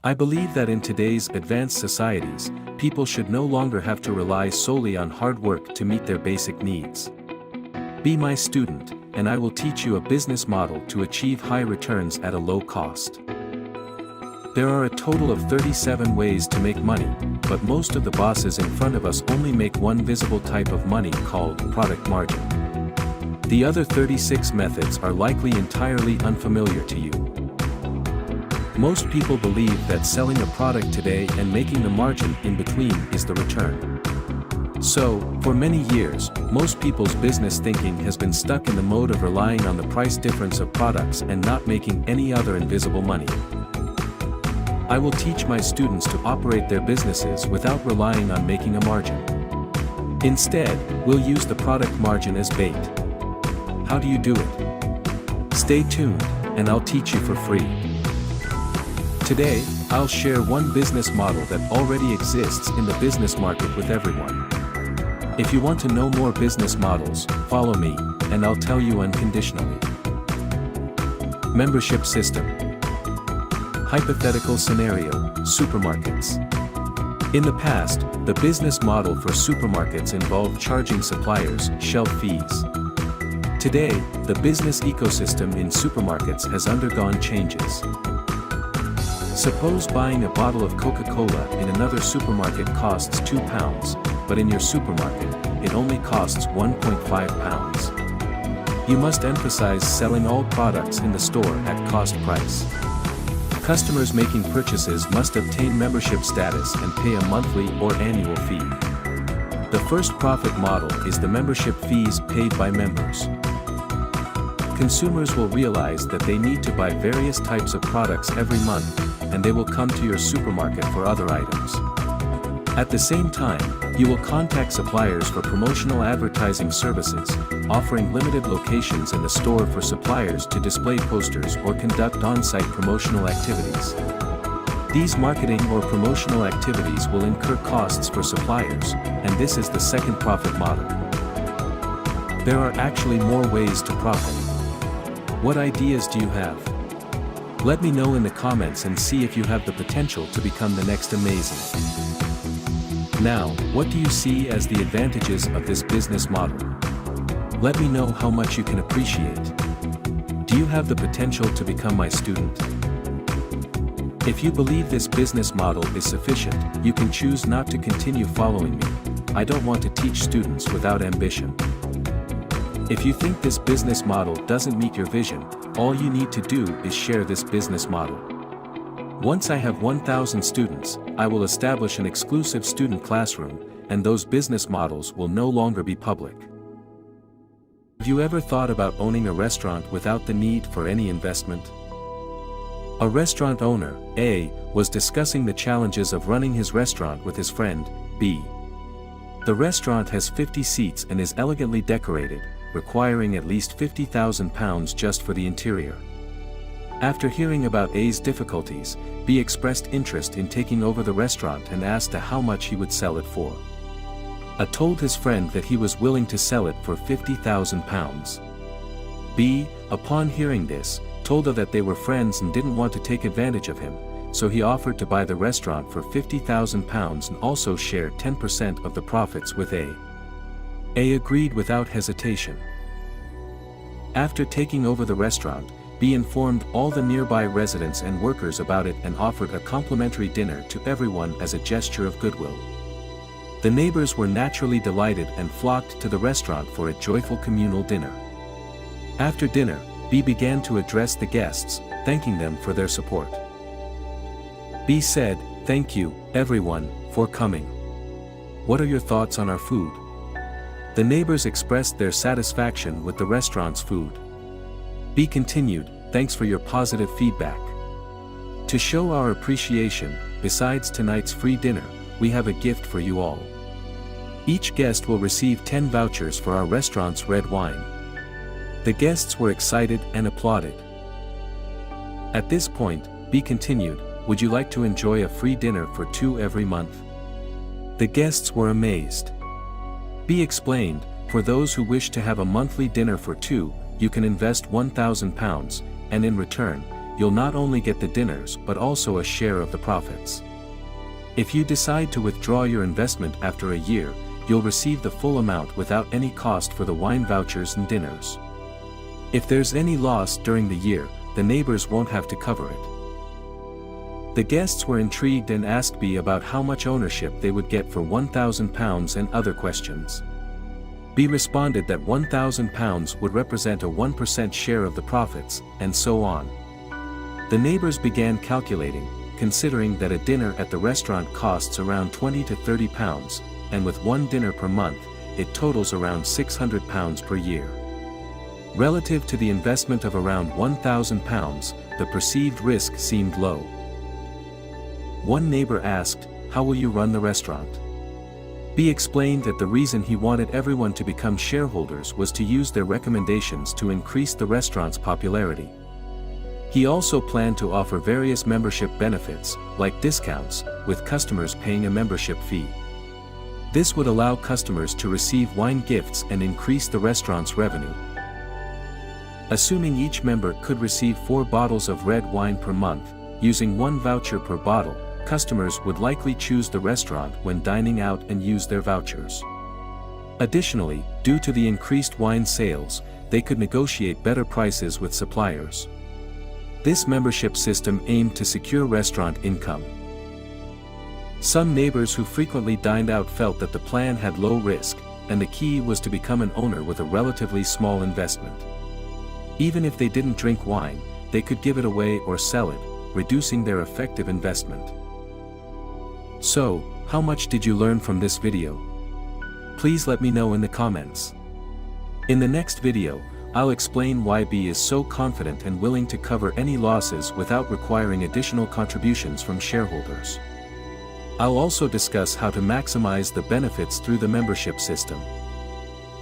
I believe that in today's advanced societies, people should no longer have to rely solely on hard work to meet their basic needs. Be my student, and I will teach you a business model to achieve high returns at a low cost. There are a total of 37 ways to make money, but most of the bosses in front of us only make one visible type of money called product margin. The other 36 methods are likely entirely unfamiliar to you. Most people believe that selling a product today and making the margin in between is the return. So, for many years, most people's business thinking has been stuck in the mode of relying on the price difference of products and not making any other invisible money. I will teach my students to operate their businesses without relying on making a margin. Instead, we'll use the product margin as bait. How do you do it? Stay tuned, and I'll teach you for free. Today, I'll share one business model that already exists in the business market with everyone. If you want to know more business models, follow me, and I'll tell you unconditionally. Membership system. Hypothetical scenario, supermarkets. In the past, the business model for supermarkets involved charging suppliers shelf fees. Today, the business ecosystem in supermarkets has undergone changes. Suppose buying a bottle of Coca-Cola in another supermarket costs £2, but in your supermarket, it only costs £1.5. You must emphasize selling all products in the store at cost price. Customers making purchases must obtain membership status and pay a monthly or annual fee. The first profit model is the membership fees paid by members. Consumers will realize that they need to buy various types of products every month, and they will come to your supermarket for other items. At the same time, you will contact suppliers for promotional advertising services, offering limited locations in the store for suppliers to display posters or conduct on-site promotional activities. These marketing or promotional activities will incur costs for suppliers, and this is the second profit model. There are actually more ways to profit. What ideas do you have? Let me know in the comments and see if you have the potential to become the next amazing. Now, what do you see as the advantages of this business model? Let me know how much you can appreciate. Do you have the potential to become my student? If you believe this business model is sufficient, you can choose not to continue following me. I don't want to teach students without ambition. If you think this business model doesn't meet your vision, all you need to do is share this business model. Once I have 1,000 students, I will establish an exclusive student classroom, and those business models will no longer be public. Have you ever thought about owning a restaurant without the need for any investment? A restaurant owner, A, was discussing the challenges of running his restaurant with his friend, B. The restaurant has 50 seats and is elegantly decorated, requiring at least £50,000 just for the interior. After hearing about A's difficulties, B expressed interest in taking over the restaurant and asked how much he would sell it for. A told his friend that he was willing to sell it for £50,000. B, upon hearing this, told her that they were friends and didn't want to take advantage of him, so he offered to buy the restaurant for £50,000 and also share 10% of the profits with A. A agreed without hesitation. After taking over the restaurant, B informed all the nearby residents and workers about it and offered a complimentary dinner to everyone as a gesture of goodwill. The neighbors were naturally delighted and flocked to the restaurant for a joyful communal dinner. After dinner, B began to address the guests, thanking them for their support. B said, "Thank you, everyone, for coming. What are your thoughts on our food?" The neighbors expressed their satisfaction with the restaurant's food. B continued, "Thanks for your positive feedback. To show our appreciation, besides tonight's free dinner, we have a gift for you all. Each guest will receive 10 vouchers for our restaurant's red wine." The guests were excited and applauded. At this point, B continued, "Would you like to enjoy a free dinner for 2 every month?" The guests were amazed. B explained, "For those who wish to have a monthly dinner for 2, you can invest £1,000, and in return, you'll not only get the dinners but also a share of the profits. If you decide to withdraw your investment after a year, you'll receive the full amount without any cost for the wine vouchers and dinners. If there's any loss during the year, the neighbors won't have to cover it. The guests were intrigued and asked B about how much ownership they would get for £1,000 and other questions. B responded that £1,000 would represent a 1% share of the profits, and so on. The neighbors began calculating, considering that a dinner at the restaurant costs around £20 to £30, and with one dinner per month, it totals around £600 per year. Relative to the investment of around £1,000, the perceived risk seemed low. One neighbor asked, "How will you run the restaurant?" B explained that the reason he wanted everyone to become shareholders was to use their recommendations to increase the restaurant's popularity. He also planned to offer various membership benefits, like discounts, with customers paying a membership fee. This would allow customers to receive wine gifts and increase the restaurant's revenue. Assuming each member could receive 4 bottles of red wine per month, using 1 voucher per bottle, customers would likely choose the restaurant when dining out and use their vouchers. Additionally, due to the increased wine sales, they could negotiate better prices with suppliers. This membership system aimed to secure restaurant income. Some neighbors who frequently dined out felt that the plan had low risk, and the key was to become an owner with a relatively small investment. Even if they didn't drink wine, they could give it away or sell it, reducing their effective investment. So, how much did you learn from this video? Please let me know in the comments. In the next video, I'll explain why B is so confident and willing to cover any losses without requiring additional contributions from shareholders. I'll also discuss how to maximize the benefits through the membership system.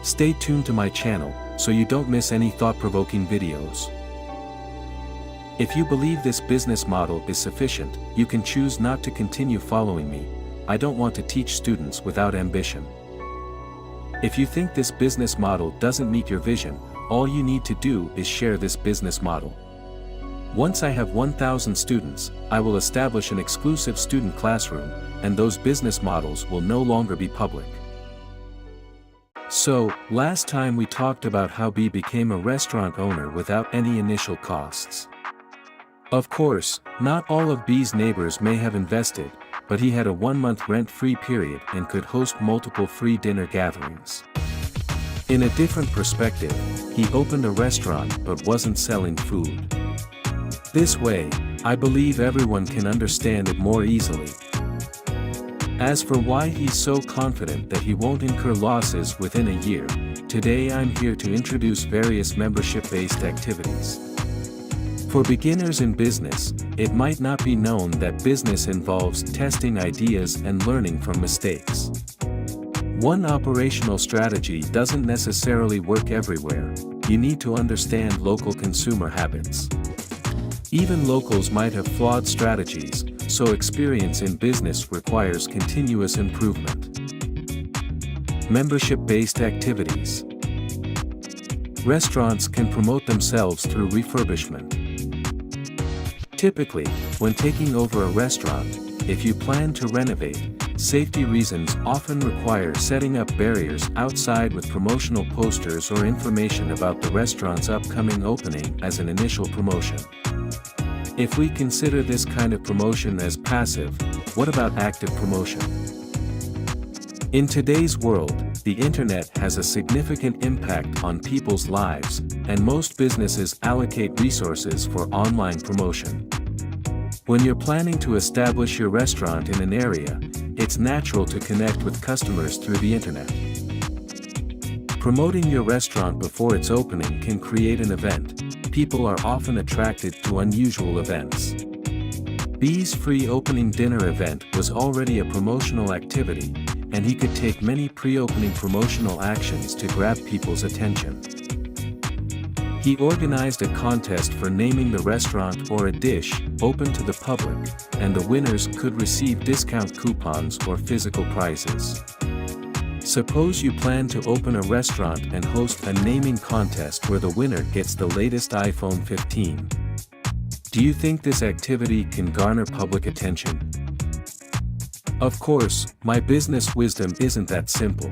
Stay tuned to my channel, so you don't miss any thought-provoking videos. If you believe this business model is sufficient, you can choose not to continue following me. I don't want to teach students without ambition. If you think this business model doesn't meet your vision, all you need to do is share this business model. Once I have 1,000 students, I will establish an exclusive student classroom, and those business models will no longer be public. So, last time we talked about how B became a restaurant owner without any initial costs. Of course, not all of B's neighbors may have invested, but he had a 1-month rent-free period and could host multiple free dinner gatherings. In a different perspective, he opened a restaurant but wasn't selling food. This way, I believe everyone can understand it more easily. As for why he's so confident that he won't incur losses within a year, today I'm here to introduce various membership-based activities. For beginners in business, it might not be known that business involves testing ideas and learning from mistakes. One operational strategy doesn't necessarily work everywhere. You need to understand local consumer habits. Even locals might have flawed strategies, so experience in business requires continuous improvement. Membership-based activities. Restaurants can promote themselves through refurbishment. Typically, when taking over a restaurant, if you plan to renovate, safety reasons often require setting up barriers outside with promotional posters or information about the restaurant's upcoming opening as an initial promotion. If we consider this kind of promotion as passive, what about active promotion? In today's world, the internet has a significant impact on people's lives, and most businesses allocate resources for online promotion. When you're planning to establish your restaurant in an area, it's natural to connect with customers through the internet. Promoting your restaurant before its opening can create an event. People are often attracted to unusual events. B's free opening dinner event was already a promotional activity, and he could take many pre-opening promotional actions to grab people's attention. He organized a contest for naming the restaurant or a dish, open to the public, and the winners could receive discount coupons or physical prizes. Suppose you plan to open a restaurant and host a naming contest where the winner gets the latest iPhone 15. Do you think this activity can garner public attention? Of course, my business wisdom isn't that simple.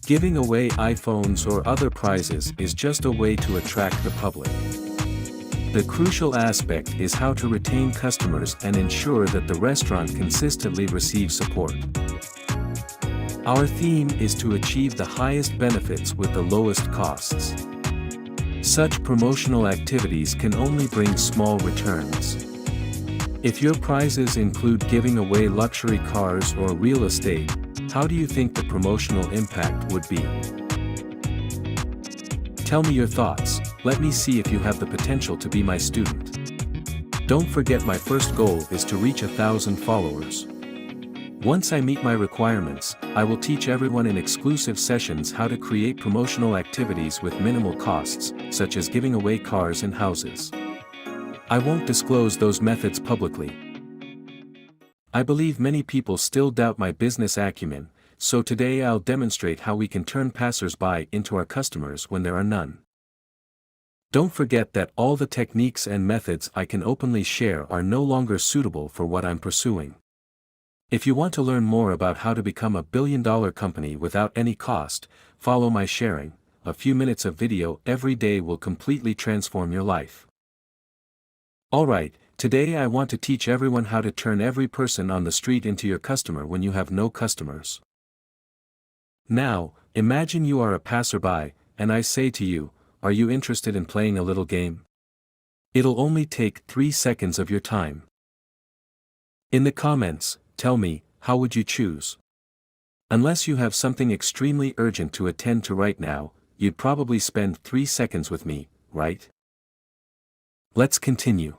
Giving away iPhones or other prizes is just a way to attract the public. The crucial aspect is how to retain customers and ensure that the restaurant consistently receives support. Our theme is to achieve the highest benefits with the lowest costs. Such promotional activities can only bring small returns. If your prizes include giving away luxury cars or real estate, how do you think the promotional impact would be? Tell me your thoughts. Let me see if you have the potential to be my student. Don't forget, my first goal is to reach 1,000 followers. Once I meet my requirements, I will teach everyone in exclusive sessions how to create promotional activities with minimal costs, such as giving away cars and houses. I won't disclose those methods publicly. I believe many people still doubt my business acumen, so today I'll demonstrate how we can turn passers-by into our customers when there are none. Don't forget that all the techniques and methods I can openly share are no longer suitable for what I'm pursuing. If you want to learn more about how to become a billion-dollar company without any cost, follow my sharing. A few minutes of video every day will completely transform your life. Alright, today I want to teach everyone how to turn every person on the street into your customer when you have no customers. Now, imagine you are a passerby, and I say to you, are you interested in playing a little game? It'll only take 3 seconds of your time. In the comments, tell me, how would you choose? Unless you have something extremely urgent to attend to right now, you'd probably spend 3 seconds with me, right? Let's continue.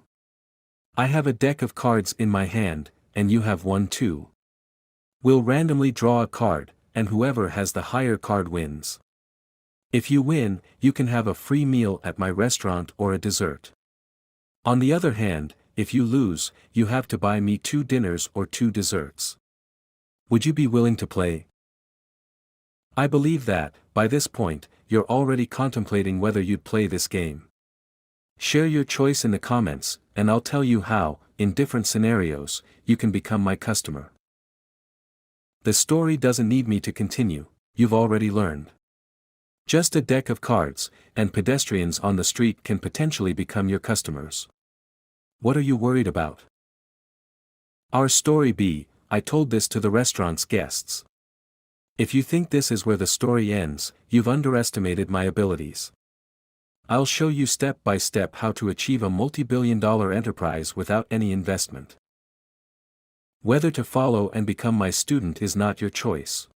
I have a deck of cards in my hand, and you have one too. We'll randomly draw a card, and whoever has the higher card wins. If you win, you can have a free meal at my restaurant or a dessert. On the other hand, if you lose, you have to buy me 2 dinners or 2 desserts. Would you be willing to play? I believe that, by this point, you're already contemplating whether you'd play this game. Share your choice in the comments, and I'll tell you how, in different scenarios, you can become my customer. The story doesn't need me to continue, you've already learned. Just a deck of cards, and pedestrians on the street can potentially become your customers. What are you worried about? Our story B, I told this to the restaurant's guests. If you think this is where the story ends, you've underestimated my abilities. I'll show you step by step how to achieve a multi-billion-dollar enterprise without any investment. Whether to follow and become my student is not your choice.